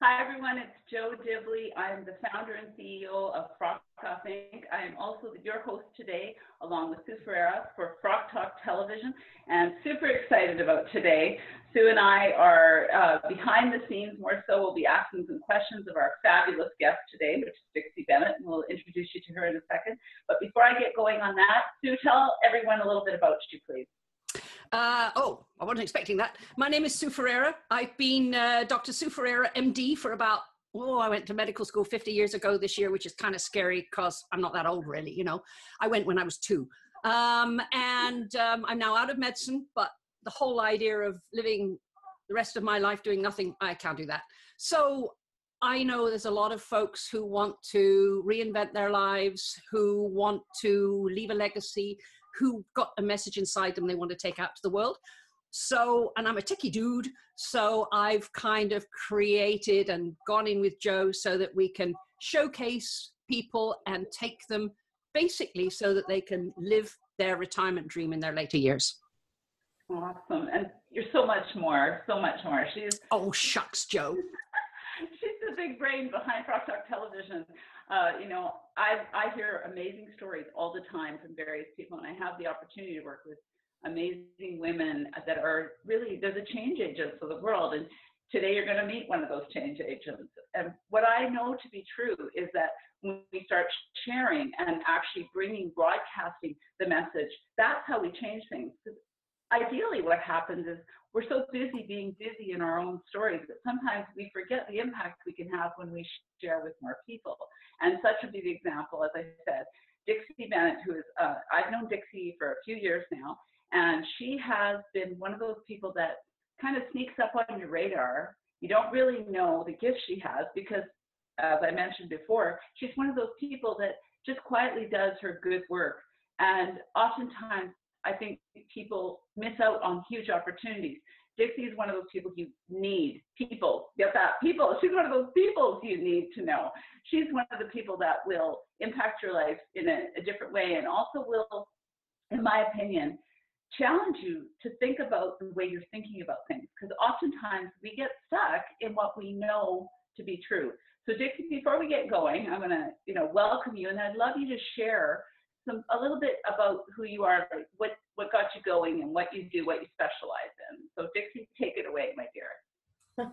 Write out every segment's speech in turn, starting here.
Hi, everyone. It's Dibblee. I'm the founder and CEO of Frock Off, Inc. I am also your host today, along with Sue Ferreira for Frock Talk Television, and super excited about today. Sue and I are behind the scenes. More so, we'll be asking some questions of our fabulous guest today, which is Dixie Bennett, and we'll introduce you to her in a second. But before I get going on that, Sue, tell everyone a little bit about you, please. I wasn't expecting that. My name is Sue Ferreira. I've been Dr. Sue Ferreira, MD, for about, I went to medical school 50 years ago this year, which is kind of scary because I'm not that old, really, you know. I went when I was 2. I'm now out of medicine, but the whole idea of living the rest of my life doing nothing, I can't do that. So I know there's a lot of folks who want to reinvent their lives, who want to leave a legacy, who got a message inside them they want to take out to the world. So, and I'm a techie dude, so I've kind of created and gone in with Joe so that we can showcase people and take them basically so that they can live their retirement dream in their later years. Awesome. And you're so much more, so much more. Oh, shucks, Joe. She's the big brain behind Frock Talk Television. You know, I hear amazing stories all the time from various people, and I have the opportunity to work with amazing women that are really, they're the change agents of the world. And today you're going to meet one of those change agents. And what I know to be true is that when we start sharing and actually broadcasting the message, that's how we change things. Ideally, what happens is we're so busy being busy in our own stories that sometimes we forget the impact we can have when we share with more people. And such would be the example, as I said, Dixie Bennett, who is, I've known Dixie for a few years now, and she has been one of those people that kind of sneaks up on your radar. You don't really know the gift she has because, as I mentioned before, she's one of those people that just quietly does her good work. And oftentimes, I think people miss out on huge opportunities. Dixie is one of those people you need. People, get that? People. She's one of those people you need to know. She's one of the people that will impact your life in a different way and also will, in my opinion, challenge you to think about the way you're thinking about things. Because oftentimes we get stuck in what we know to be true. So Dixie, before we get going, I'm going to welcome you, and I'd love you to share a little bit about who you are, what got you going, and what you do, what you specialize in. So Dixie, take it away, my dear.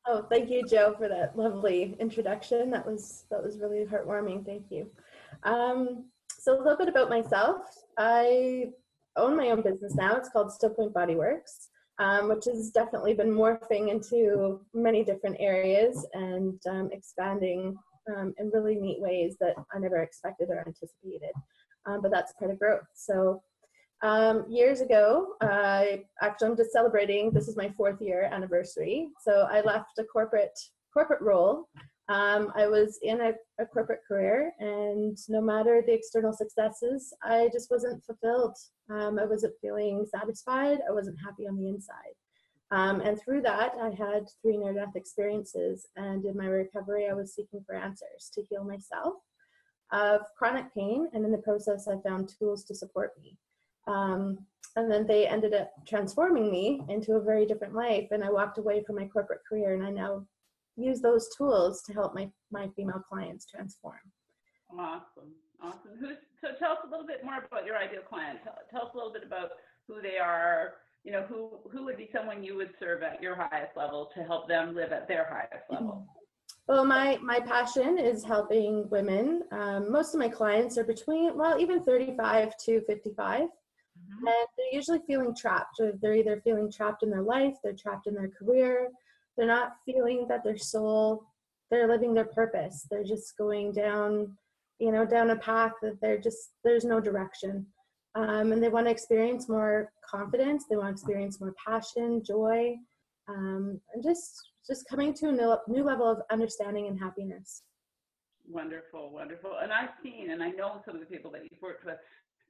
Oh, thank you, Joe, for that lovely introduction. That was really heartwarming. Thank you. So a little bit about myself. I own my own business now. It's called Still Point Body Works, which has definitely been morphing into many different areas and expanding in really neat ways that I never expected or anticipated. But that's part of growth. So years ago, I'm just celebrating, this is my 4th year anniversary. So I left a corporate role. I was in a corporate career, and no matter the external successes, I just wasn't fulfilled. I wasn't feeling satisfied. I wasn't happy on the inside. And through that, I had 3 near-death experiences. And in my recovery, I was seeking for answers to heal myself of chronic pain. And in the process, I found tools to support me. And then they ended up transforming me into a very different life. And I walked away from my corporate career, and I now use those tools to help my female clients transform. Awesome. So tell us a little bit more about your ideal client. Tell us a little bit about who they are. Who would be someone you would serve at your highest level to help them live at their highest level? Well, my passion is helping women. Most of my clients are between, even 35 to 55. Mm-hmm. And they're usually feeling trapped. Or they're either feeling trapped in their life, they're trapped in their career. They're not feeling that they're living their purpose. They're just going down a path that there's no direction. And they want to experience more confidence. They want to experience more passion, joy, and just coming to a new level of understanding and happiness. Wonderful, wonderful. And I've seen, and I know some of the people that you've worked with,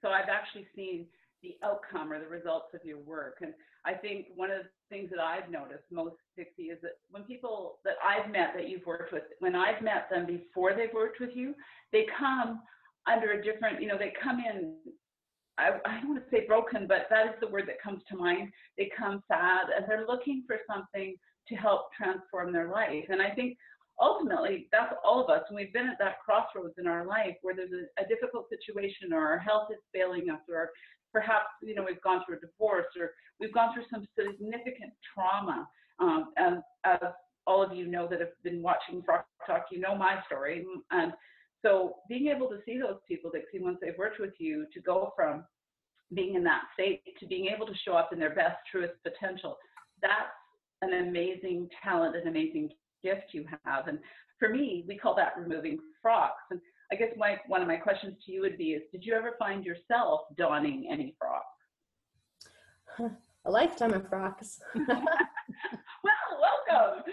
so I've actually seen the outcome or the results of your work. And I think one of the things that I've noticed most, Dixie, is that when people that I've met that you've worked with, when I've met them before they've worked with you, they come under a different, they come in I don't want to say broken, but that is the word that comes to mind. They come sad and they're looking for something to help transform their life. And I think ultimately that's all of us. When we've been at that crossroads in our life where there's a difficult situation, or our health is failing us, or perhaps, you know, we've gone through a divorce, or we've gone through some significant trauma. And as all of you know that have been watching Frock Talk, you know my story. And so being able to see those people, Dixie, once they've worked with you, to go from being in that state to being able to show up in their best, truest potential, that's an amazing talent, an amazing gift you have. And for me, we call that removing frocks. And I guess one of my questions to you would be, is did you ever find yourself donning any frocks? A lifetime of frocks. Well, welcome.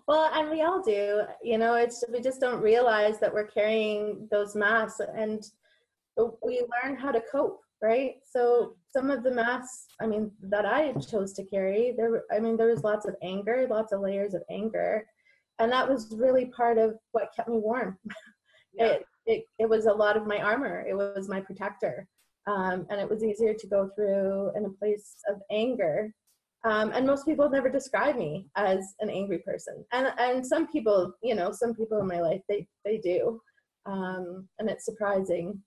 Well, and we all do, you know, we just don't realize that we're carrying those masks, and we learn how to cope, right? So some of the masks, I mean, that I chose to carry, there was lots of anger, lots of layers of anger. And that was really part of what kept me warm. Yeah. It was a lot of my armor. It was my protector. And it was easier to go through in a place of anger. And most people never describe me as an angry person. And some people, you know, some people in my life, they do. And it's surprising,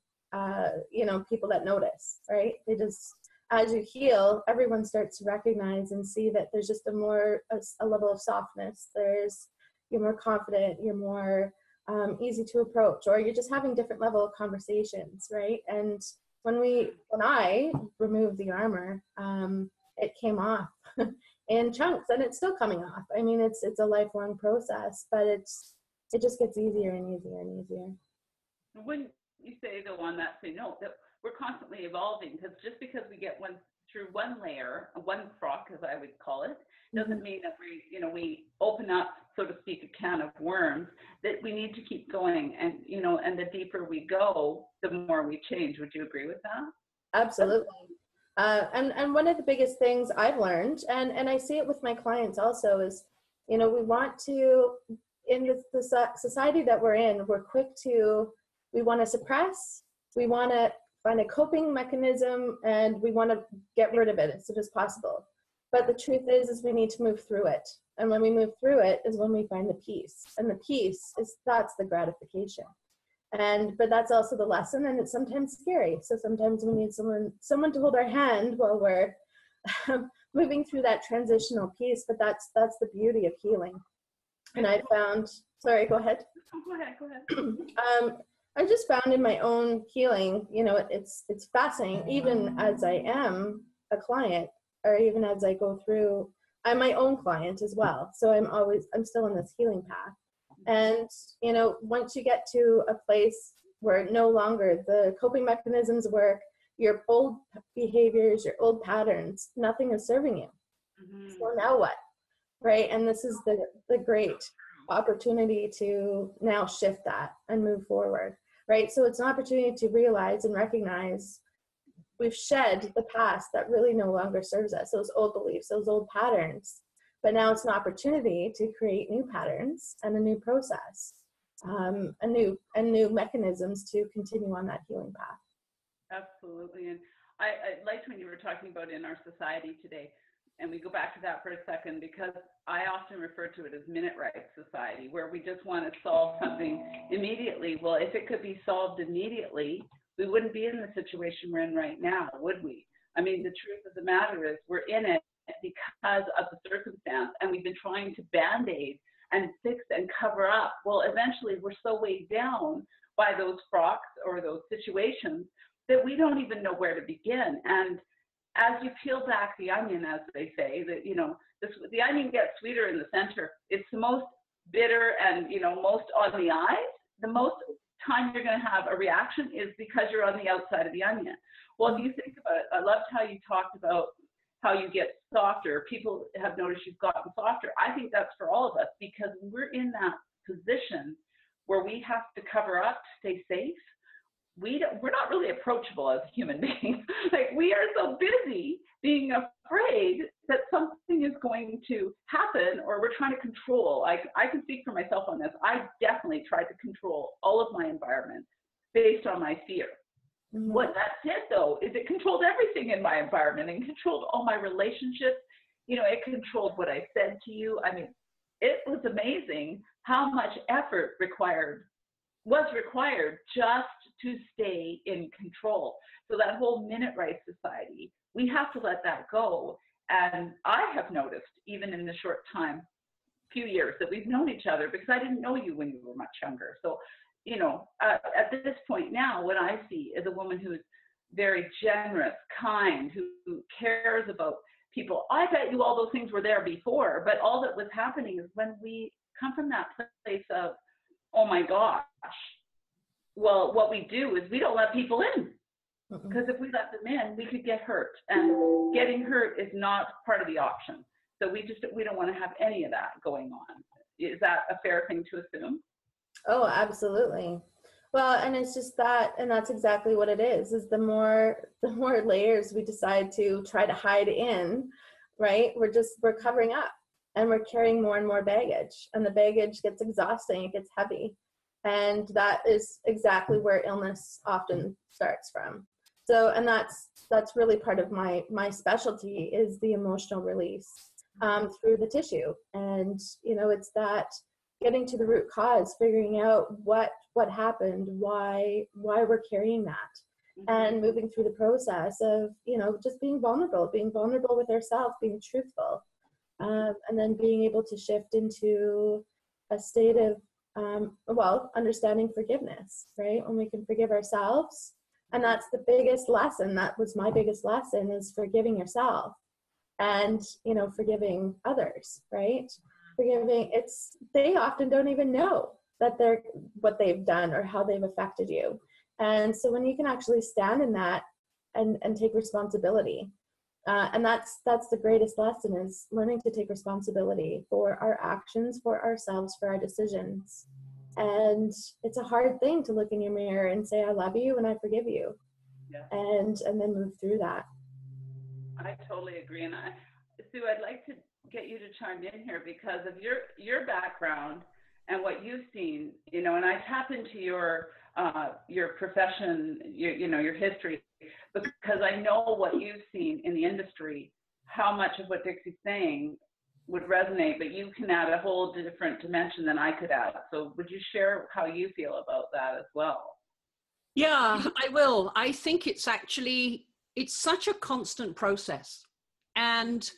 you know, people that notice, right? They just, as you heal, everyone starts to recognize and see that there's just a level of softness. You're more confident, you're more easy to approach, or you're just having different level of conversations, right? And when I removed the armor, it came off in chunks, and it's still coming off. I mean, it's a lifelong process, but it just gets easier and easier and easier. When you say, though, on that same note, that we're constantly evolving, because just because we get through one layer, one frock, as I would call it, doesn't mean that we open up, so to speak, a can of worms. That we need to keep going, and and the deeper we go, the more we change. Would you agree with that? Absolutely. And one of the biggest things I've learned, and I see it with my clients also, is, we want to, in the society that we're in, we want to suppress, we want to find a coping mechanism, and we want to get rid of it as soon as possible. But the truth is we need to move through it. And when we move through it is when we find the peace. And the peace that's the gratification. But that's also the lesson, and it's sometimes scary. So sometimes we need someone to hold our hand while we're moving through that transitional piece. But that's the beauty of healing. And I found, sorry, go ahead. Go ahead. I just found in my own healing, it's fascinating, even as I am a client, or even as I go through, I'm my own client as well. So I'm still on this healing path. And, once you get to a place where no longer the coping mechanisms work, your old behaviors, your old patterns, nothing is serving you. Mm-hmm. So now what? Right? And this is the great opportunity to now shift that and move forward. Right? So it's an opportunity to realize and recognize we've shed the past that really no longer serves us, those old beliefs, those old patterns. But now it's an opportunity to create new patterns and a new process, and new mechanisms to continue on that healing path. Absolutely. And I liked when you were talking about in our society today, and we go back to that for a second, because I often refer to it as minute-right society, where we just want to solve something immediately. Well, if it could be solved immediately, we wouldn't be in the situation we're in right now, would we? I mean, the truth of the matter is we're in it because of the circumstance, and we've been trying to band-aid and fix and cover up. Well, eventually we're so weighed down by those frocks or those situations that we don't even know where to begin. And as you peel back the onion, as they say, that the onion gets sweeter in the center. It's the most bitter and most on the eyes. The most time you're going to have a reaction is because you're on the outside of the onion. Well, if you think about it, I loved how you talked about how you get softer. People have noticed you've gotten softer. I think that's for all of us, because we're in that position where we have to cover up to stay safe. We're not really approachable as human beings. Like, we are so busy being afraid that something is going to happen, or we're trying to control. I can speak for myself on this. I definitely tried to control all of my environment based on my fear. What that did, though, is it controlled everything in my environment and controlled all my relationships. You know, it controlled what I said to you. I mean, it was amazing how much effort was required just to stay in control. So that whole minute right society, we have to let that go. And I have noticed, even in the short time, few years that we've known each other, because I didn't know you when you were much younger. So, you know, at this point now, what I see is a woman who's very generous, kind, who cares about people. I bet you all those things were there before, but all that was happening is when we come from that place of, oh my gosh, well, what we do is we don't let people in. Because if we let them in, we could get hurt. And getting hurt is not part of the option. So we don't want to have any of that going on. Is that a fair thing to assume? Oh, absolutely. Well, and it's just that, and that's exactly what it is the more layers we decide to try to hide in, right? We're covering up, and we're carrying more and more baggage, and the baggage gets exhausting, it gets heavy. And that is exactly where illness often starts from. So, and that's really part of my specialty is the emotional release through the tissue. And, you know, it's that getting to the root cause, figuring out what happened, why we're carrying that, and moving through the process of, you know, just being vulnerable with ourselves, being truthful, and then being able to shift into a state of, understanding forgiveness, right? When we can forgive ourselves. And that's the biggest lesson. That was my biggest lesson, is forgiving yourself and, you know, forgiving others, right? They often don't even know that what they've done or how they've affected you. And so when you can actually stand in that and take responsibility, and that's the greatest lesson, is learning to take responsibility for our actions, for ourselves, for our decisions. And it's a hard thing to look in your mirror and say, I love you and I forgive you. Yeah. And then move through that. I totally agree. And Sue, I'd like to get you to chime in here because of your background and what you've seen, you know, and I tap into your profession, your history, because I know what you've seen in the industry, how much of what Dixie's saying would resonate, but you can add a whole different dimension than I could add. So would you share how you feel about that as well? Yeah, I will. I think it's such a constant process. And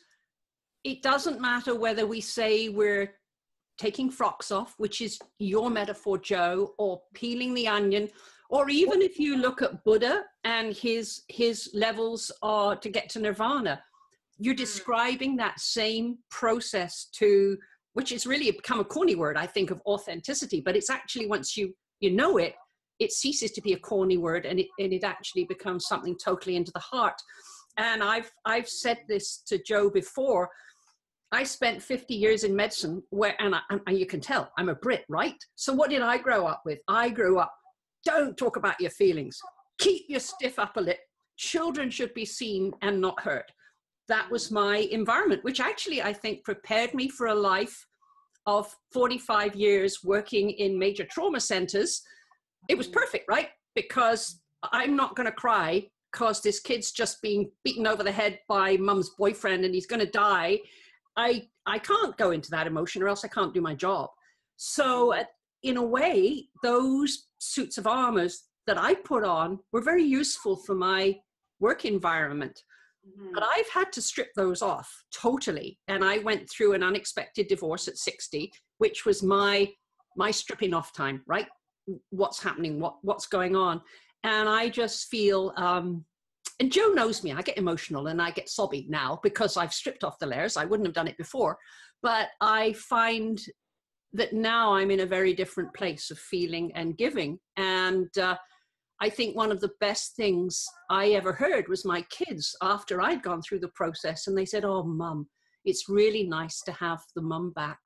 it doesn't matter whether we say we're taking frocks off, which is your metaphor, Joe, or peeling the onion, or even if you look at Buddha and his levels are to get to nirvana, you're describing that same process which is really become a corny word, I think, of authenticity, but it's actually, once you know it, it ceases to be a corny word, and it actually becomes something totally into the heart. And I've said this to Joe before. I spent 50 years in medicine and you can tell I'm a Brit, right? So what did I grow up with? I grew up, don't talk about your feelings. Keep your stiff upper lip. Children should be seen and not heard. That was my environment, which actually I think prepared me for a life of 45 years working in major trauma centers. It was perfect, right? Because I'm not going to cry because this kid's just being beaten over the head by mum's boyfriend and he's going to die. I can't go into that emotion or else I can't do my job. So in a way, those suits of armor that I put on were very useful for my work environment. But I've had to strip those off totally. And I went through an unexpected divorce at 60, which was my stripping off time, right? What's happening? What's going on? And I just feel, and Joe knows me, I get emotional and I get sobby now because I've stripped off the layers. I wouldn't have done it before. But I find that now I'm in a very different place of feeling and giving. And I think one of the best things I ever heard was my kids after I'd gone through the process. And they said, oh, Mum, it's really nice to have the mum back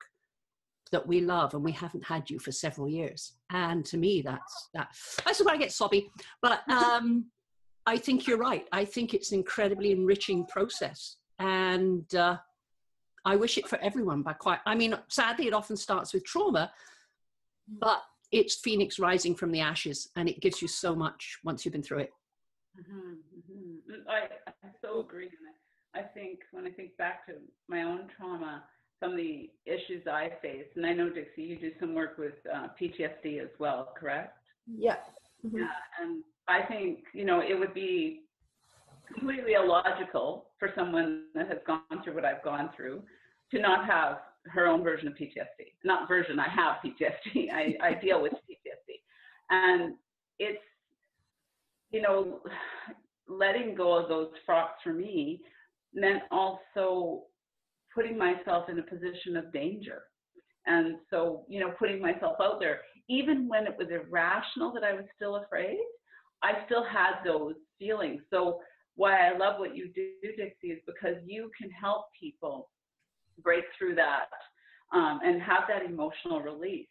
that we love, and we haven't had you for several years. And to me, that's why I get sobby. But I think you're right. I think it's an incredibly enriching process. And I wish it for everyone. Sadly, it often starts with trauma, but it's Phoenix rising from the ashes, and it gives you so much once you've been through it. I so agree. And I think when I think back to my own trauma, some of the issues I face, and I know, Dixie, you do some work with PTSD as well, correct? Yeah. Yeah, and I think, it would be completely illogical for someone that has gone through what I've gone through to not have her own version of PTSD. Not version, I have PTSD. I deal with PTSD. And it's, letting go of those frocks for me meant also putting myself in a position of danger. And so, putting myself out there, even when it was irrational that I was still afraid, I still had those feelings. So why I love what you do, Dixie, is because you can help people break through that and have that emotional release.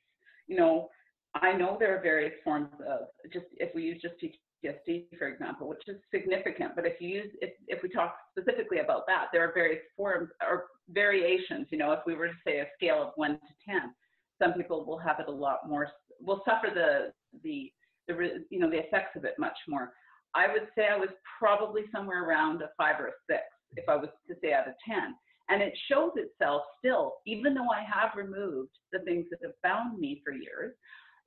I know there are various forms of, just if we use just PTSD, for example, which is significant, but if we talk specifically about that, there are various forms or variations. If we were to say a scale of 1 to 10, some people will have it a lot more, will suffer the effects of it much more. I would say I was probably somewhere around a 5 or a 6, if I was to say out of 10. And it shows itself still, even though I have removed the things that have bound me for years,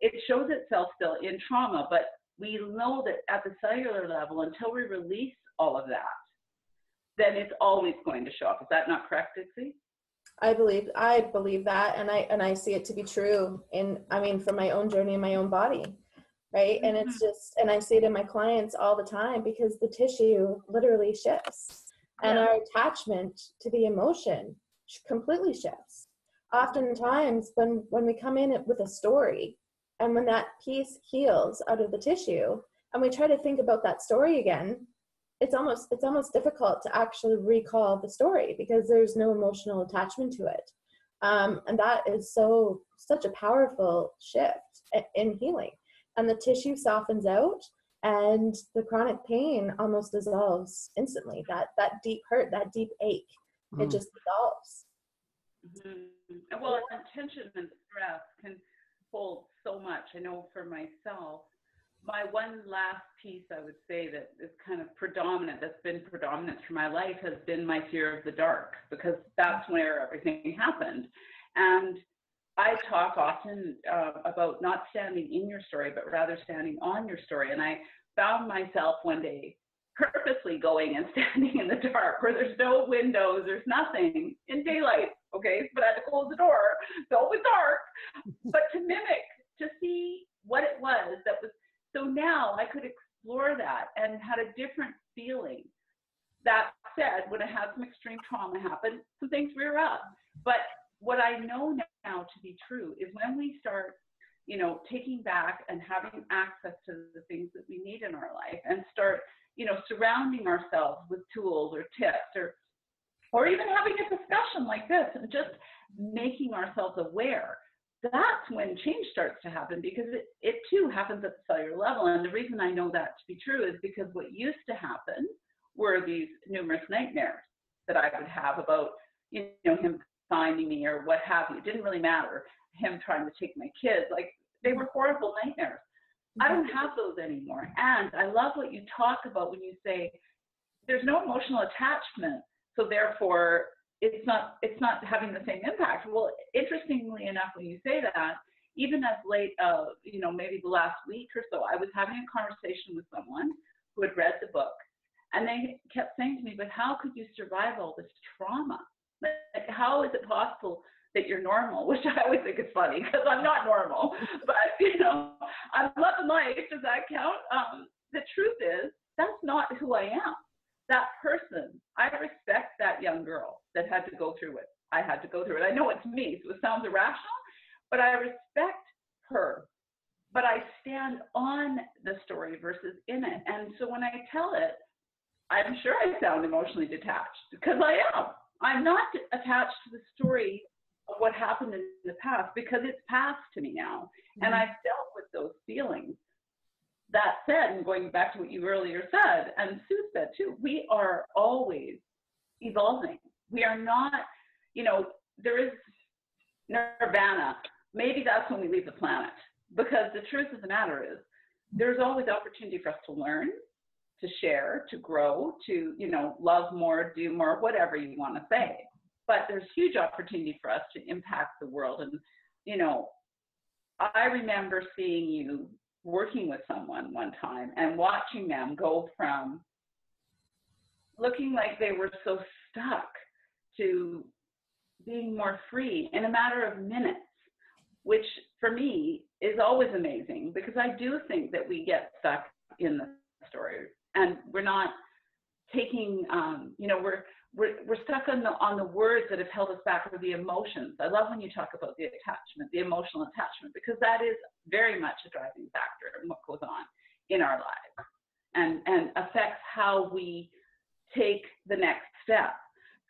it shows itself still in trauma. But we know that at the cellular level, until we release all of that, then it's always going to show up. Is that not correct, Dixie? I believe that, and I see it to be true from my own journey in my own body, right? And it's just, and I say to my clients all the time, because the tissue literally shifts, and our attachment to the emotion completely shifts. Oftentimes, when we come in with a story, and when that piece heals out of the tissue, and we try to think about that story again, it's almost difficult to actually recall the story because there's no emotional attachment to it. And that is such a powerful shift in healing. And the tissue softens out, and the chronic pain almost dissolves instantly. That deep hurt, that deep ache, it just dissolves. Well, and tension and stress can hold so much. I know for myself, my one last piece I would say that is kind of predominant, that's been predominant through my life, has been my fear of the dark, because that's where everything happened. And I talk often about not standing in your story, but rather standing on your story. And I found myself one day purposely going and standing in the dark where there's no windows, there's nothing, in daylight, okay? But I had to close the door, so it was dark. But to mimic, to see what it was that was, so now I could explore that and had a different feeling. That said, when I had some extreme trauma happen, some things rear up. But what I know now to be true is when we start, taking back and having access to the things that we need in our life, and start, surrounding ourselves with tools or tips, or even having a discussion like this, and just making ourselves aware, that's when change starts to happen, because it too happens at the cellular level. And the reason I know that to be true is because what used to happen were these numerous nightmares that I would have about, him finding me or what have you. It didn't really matter. Him trying to take my kids, like, they were horrible nightmares. I don't have those anymore. And I love what you talk about when you say there's no emotional attachment, so therefore it's not having the same impact. Well, interestingly enough, when you say that, even as late, maybe the last week or so, I was having a conversation with someone who had read the book, and they kept saying to me, but how could you survive all this trauma? Like, how is it possible that you're normal? Which I always think is funny, because I'm not normal, but I'm loving life. Does that count? The truth is, that's not who I am. That person, I respect that young girl that had to go through it. I had to go through it. I know it's me, so it sounds irrational, but I respect her. But I stand on the story versus in it. And so when I tell it, I'm sure I sound emotionally detached, because I am. I'm not attached to the story of what happened in the past, because it's past to me now. And I've dealt with those feelings. That said, and going back to what you earlier said, and Sue said too, we are always evolving. We are not, there is nirvana. Maybe that's when we leave the planet, because the truth of the matter is there's always opportunity for us to learn to share, to grow, to, you know, love more, do more, whatever you want to say. But there's huge opportunity for us to impact the world. And, you know, I remember seeing you working with someone one time and watching them go from looking like they were so stuck to being more free in a matter of minutes, which for me is always amazing, because I do think that we get stuck in the story and we're not taking, you know, we're stuck on the words that have held us back, or the emotions. I love when you talk about the attachment, the emotional attachment, because that is very much a driving factor in what goes on in our lives and affects how we take the next step.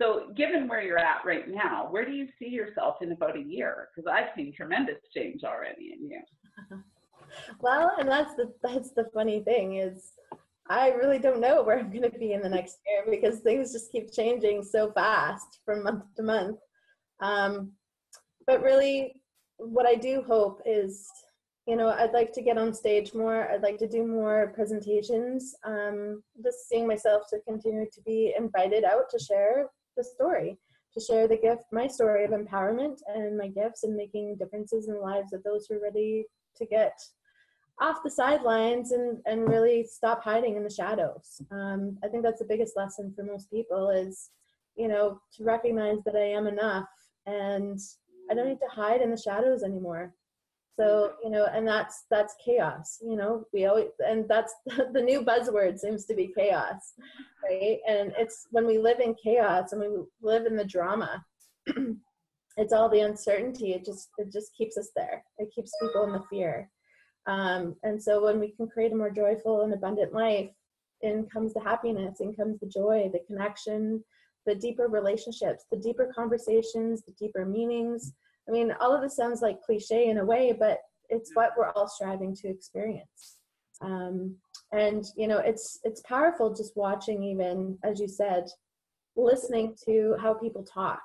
So given where you're at right now, where do you see yourself in about a year? Because I've seen tremendous change already in you. Well, and that's the funny thing is, I really don't know where I'm going to be in the next year, because things just keep changing so fast from month to month. But really, what I do hope is, you know, I'd like to get on stage more. I'd like to do more presentations. Just seeing myself to continue to be invited out to share the story, to share the gift, my story of empowerment and my gifts and making differences in the lives of those who are ready to get off the sidelines and really stop hiding in the shadows. I think that's the biggest lesson for most people is, you know, to recognize that I am enough and I don't need to hide in the shadows anymore. So, you know, and that's chaos, you know, and that's the new buzzword seems to be chaos, right? And it's when we live in chaos and we live in the drama, it's all the uncertainty. It just keeps us there. It keeps people in the fear. And so when we can create a more joyful and abundant life, in comes the happiness, in comes the joy, the connection, the deeper relationships, the deeper conversations, the deeper meanings. I mean, all of this sounds like cliche in a way, but it's what we're all striving to experience. And, you know, it's powerful just watching, even, as you said, listening to how people talk,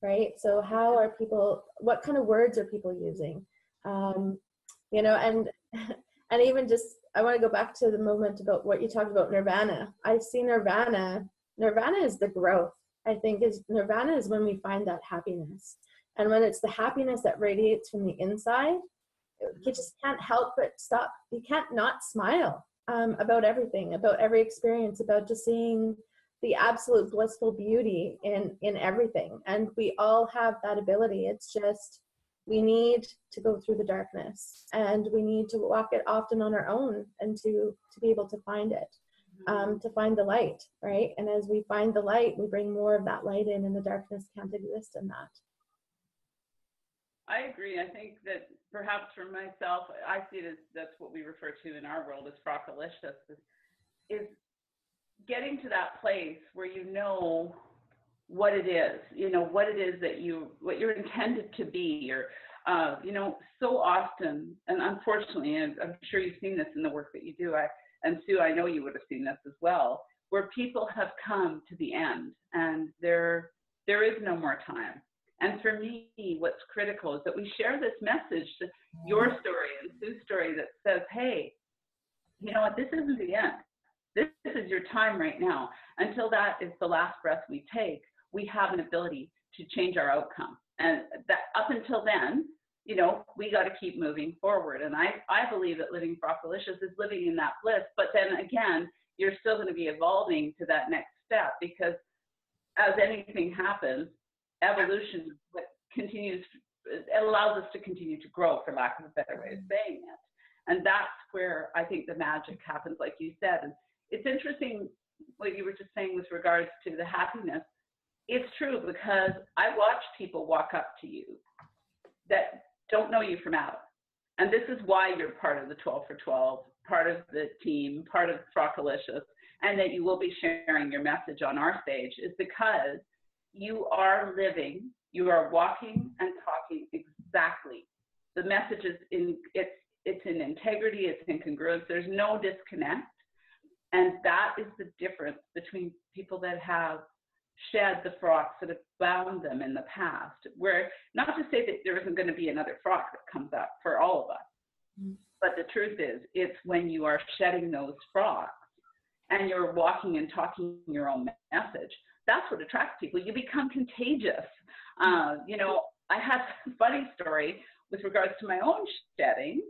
right? So how are people, what kind of words are people using? You know, and even just, I want to go back to the moment about what you talked about, nirvana. I see nirvana is the growth. I think nirvana is when we find that happiness. And when it's the happiness that radiates from the inside, you just can't help but stop. You can't not smile about everything, about every experience, about just seeing the absolute blissful beauty in everything. And we all have that ability. It's just, we need to go through the darkness and we need to walk it often on our own and to be able to find it, to find the light, right? And as we find the light, we bring more of that light in, and the darkness can't exist in that. I agree. I think that perhaps for myself, I see it as, that's what we refer to in our world as frockalicious, is getting to that place where you know what it is, you know, what it is that what you're intended to be, or, you know, so often, and unfortunately, and I'm sure you've seen this in the work that you do, and Sue, I know you would have seen this as well, where people have come to the end and there is no more time. And for me, what's critical is that we share this message, to your story and Sue's story, that says, hey, you know what, this isn't the end. This is your time right now. Until that is the last breath we take, we have an ability to change our outcome. And that up until then, you know, we got to keep moving forward. And I believe that living frockalicious is living in that bliss. But then again, you're still going to be evolving to that next step, because as anything happens, evolution continues, it allows us to continue to grow, for lack of a better way of saying it. And that's where I think the magic happens, like you said. And it's interesting what you were just saying with regards to the happiness. It's true, because I watch people walk up to you that don't know you from Adam. And this is why you're part of the 12 for 12, part of the team, part of Frockalicious, and that you will be sharing your message on our stage, is because you are living, you are walking and talking exactly. The message is it's in integrity, it's in congruence, there's no disconnect. And that is the difference between people that have shed the frocks that have bound them in the past, where, not to say that there isn't going to be another frock that comes up for all of us, but the truth is, it's when you are shedding those frocks and you're walking and talking your own message, that's what attracts people. You become contagious. You know, I had a funny story with regards to my own shedding.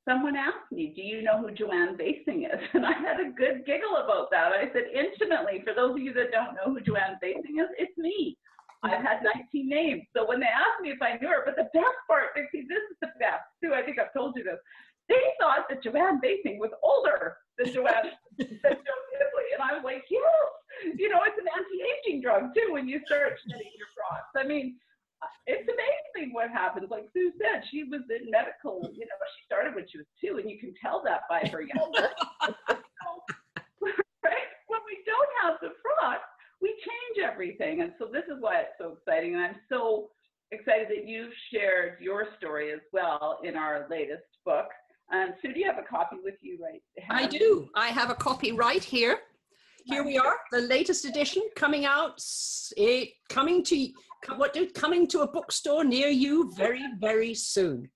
Someone asked me, do you know who Joanne Vacing is? And I had a good giggle about that. I said, intimately, for those of you that don't know who Joanne Vacing is, it's me. I've had 19 names. So when they asked me if I knew her, but the best part, Dixie, this is the best, too, I think I've told you this, they thought that Joanne Vacing was older than Joanne Dixie. And I was like, yes, you know, it's an anti-aging drug, too, when you start shedding your frocks. I mean, it's amazing what happens. Like Sue said, she was in medical, you know, she started when she was 2, and you can tell that by her younger. Right? When we don't have the frock, we change everything. And so this is why it's so exciting. And I'm so excited that you shared your story as well in our latest book. Sue, do you have a copy with you right now? I do. I have a copy right here. Here we are, the latest edition coming out, coming to a bookstore near you very, very soon.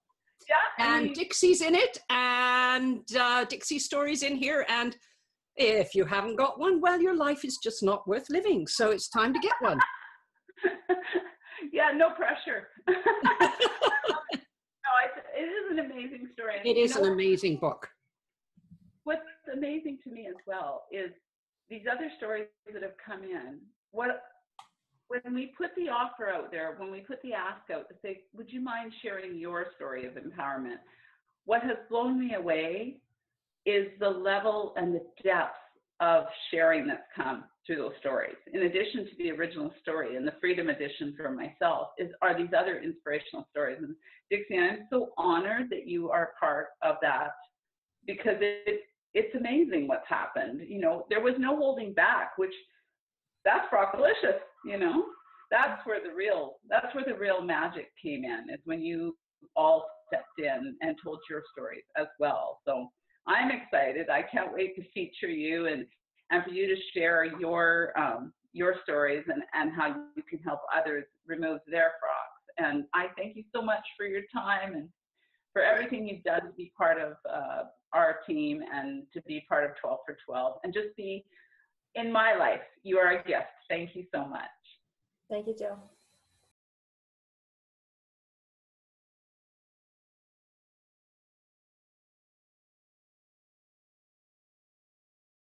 Yeah. And Dixie's in it, and Dixie's story's in here. And if you haven't got one, well, your life is just not worth living. So it's time to get one. Yeah, no pressure. It is an amazing story. It is an amazing book. What's amazing to me as well is these other stories that have come in. When we put the offer out there, when we put the ask out to say, would you mind sharing your story of empowerment? What has blown me away is the level and the depth of sharing that's come through those stories. In addition to the original story and the Freedom Edition for myself, are these other inspirational stories. And Dixie, I'm so honored that you are part of that, because it's amazing what's happened. You know, there was no holding back, which that's Frockalicious, you know. That's where the real magic came in, is when you all stepped in and told your stories as well. So I'm excited. I can't wait to feature you and for you to share your stories and how you can help others remove their frocks. And I thank you so much for your time and for everything you've done to be part of our team and to be part of 12 for 12 and just be in my life. You are a gift. Thank you so much. Thank you, Jill.